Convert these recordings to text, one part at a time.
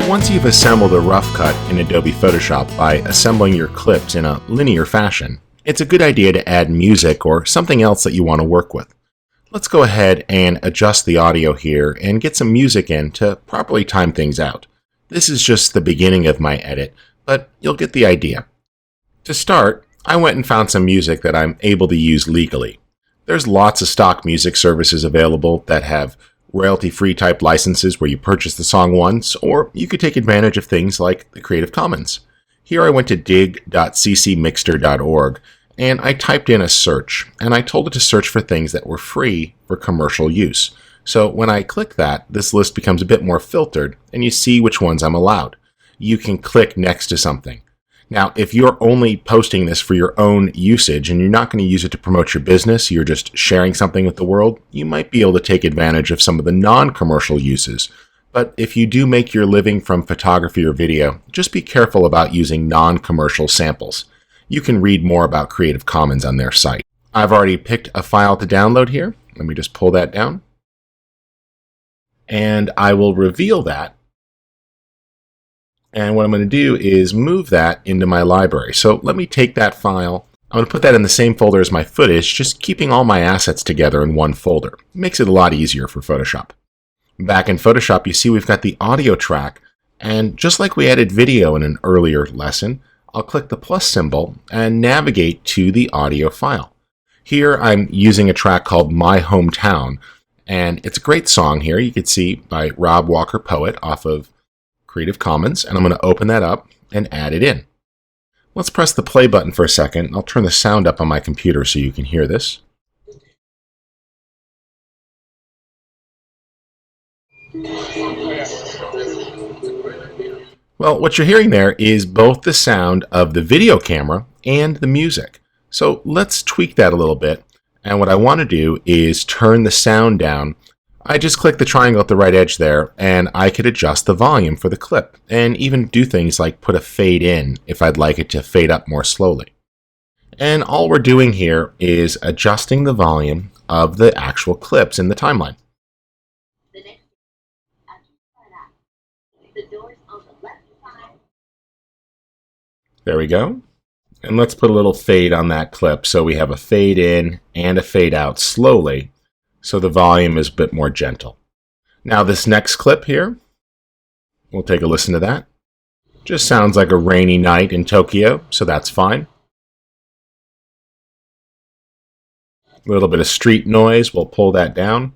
Once you've assembled a rough cut in Adobe Photoshop by assembling your clips in a linear fashion, it's a good idea to add music or something else that you want to work with. Let's go ahead and adjust the audio here and get some music in to properly time things out. This is just the beginning of my edit, but you'll get the idea. To start, I went and found some music that I'm able to use legally. There's lots of stock music services available that have royalty-free type licenses where you purchase the song once, or you could take advantage of things like the Creative Commons. Here I went to dig.ccmixter.org and I typed in a search, and I told it to search for things that were free for commercial use. So when I click that, this list becomes a bit more filtered and you see which ones I'm allowed. You can click next to something. Now, if you're only posting this for your own usage and you're not going to use it to promote your business, you're just sharing something with the world, you might be able to take advantage of some of the non-commercial uses. But if you do make your living from photography or video, just be careful about using non-commercial samples. You can read more about Creative Commons on their site. I've already picked a file to download here. Let me just pull that down. And I will reveal that. And what I'm going to do is move that into my library. So let me take that file. I'm going to put that in the same folder as my footage, just keeping all my assets together in one folder. It makes it a lot easier for Photoshop. Back in Photoshop, you see we've got the audio track. And just like we added video in an earlier lesson, I'll click the plus symbol and navigate to the audio file. Here I'm using a track called My Hometown. And it's a great song here, you can see, by Rob Walker Poet off of Creative Commons, and I'm going to open that up and add it in. Let's press the play button for a second. I'll turn the sound up on my computer so you can hear this. Well, what you're hearing there is both the sound of the video camera and the music. So let's tweak that a little bit. And what I want to do is turn the sound down. I just click the triangle at the right edge there, and I could adjust the volume for the clip, and even do things like put a fade in if I'd like it to fade up more slowly. And all we're doing here is adjusting the volume of the actual clips in the timeline. There we go. And let's put a little fade on that clip so we have a fade in and a fade out slowly, so the volume is a bit more gentle. Now this next clip here, we'll take a listen to that. Just sounds like a rainy night in Tokyo, so that's fine. A little bit of street noise, we'll pull that down.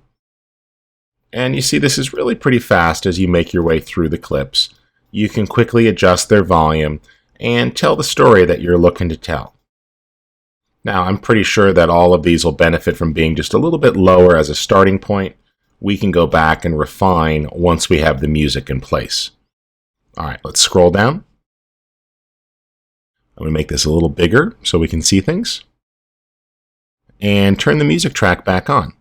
And you see this is really pretty fast as you make your way through the clips. You can quickly adjust their volume and tell the story that you're looking to tell. Now, I'm pretty sure that all of these will benefit from being just a little bit lower as a starting point. We can go back and refine once we have the music in place. All right, let's scroll down. I'm going to make this a little bigger so we can see things. And turn the music track back on.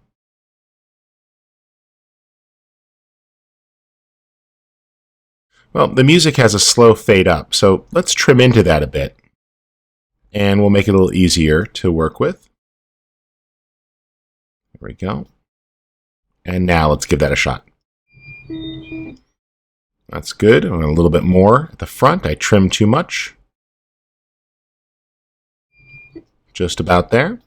Well, the music has a slow fade up, so let's trim into that a bit. And we'll make it a little easier to work with. There we go. And now let's give that a shot. That's good. I want a little bit more at the front. I trimmed too much. Just about there.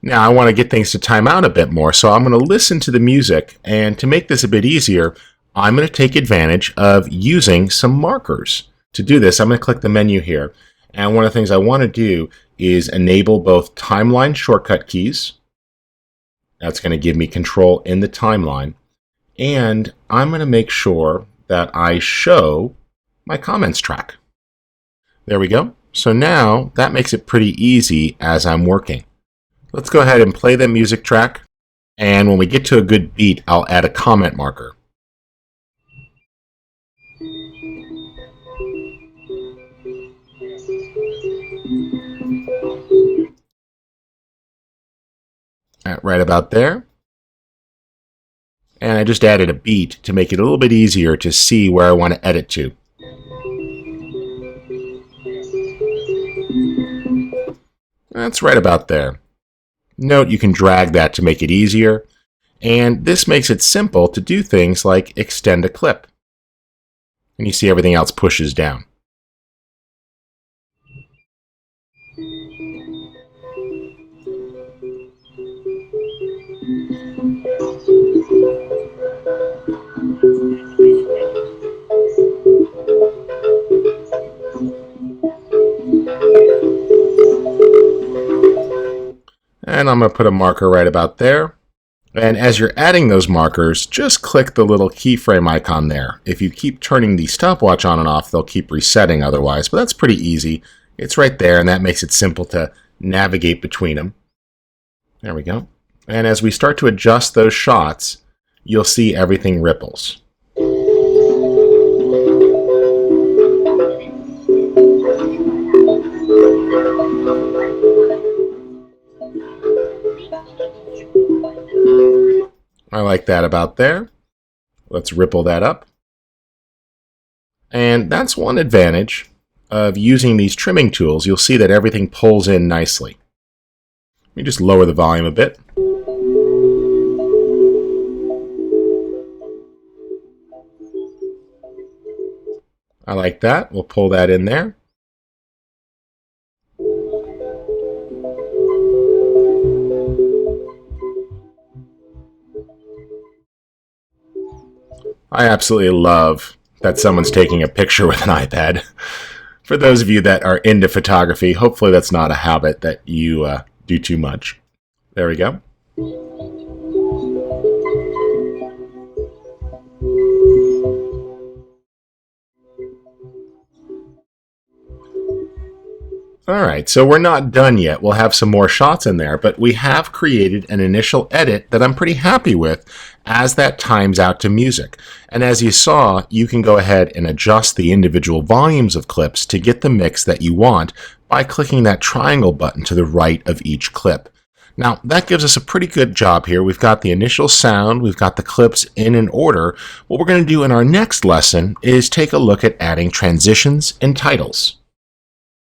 Now I want to get things to time out a bit more, so I'm going to listen to the music, and to make this a bit easier, I'm going to take advantage of using some markers. To do this, I'm going to click the menu here, and one of the things I want to do is enable both timeline shortcut keys. That's going to give me control in the timeline, and I'm going to make sure that I show my comments track. There we go. So now that makes it pretty easy as I'm working. Let's go ahead and play the music track, and when we get to a good beat, I'll add a comment marker. Right about there. And I just added a beat to make it a little bit easier to see where I want to edit to. That's right about there. Note you can drag that to make it easier, and this makes it simple to do things like extend a clip. And you see everything else pushes down. And I'm going to put a marker right about there. And as you're adding those markers, just click the little keyframe icon there. If you keep turning the stopwatch on and off, they'll keep resetting otherwise, but that's pretty easy. It's right there, and that makes it simple to navigate between them. There we go. And as we start to adjust those shots, you'll see everything ripples. I like that about there. Let's ripple that up. And that's one advantage of using these trimming tools. You'll see that everything pulls in nicely. Let me just lower the volume a bit. I like that. We'll pull that in there. I absolutely love that someone's taking a picture with an iPad. For those of you that are into photography, hopefully that's not a habit that you do too much. There we go. Alright, so we're not done yet. We'll have some more shots in there, but we have created an initial edit that I'm pretty happy with as that times out to music. And as you saw, you can go ahead and adjust the individual volumes of clips to get the mix that you want by clicking that triangle button to the right of each clip. Now, that gives us a pretty good job here. We've got the initial sound, we've got the clips in an order. What we're going to do in our next lesson is take a look at adding transitions and titles.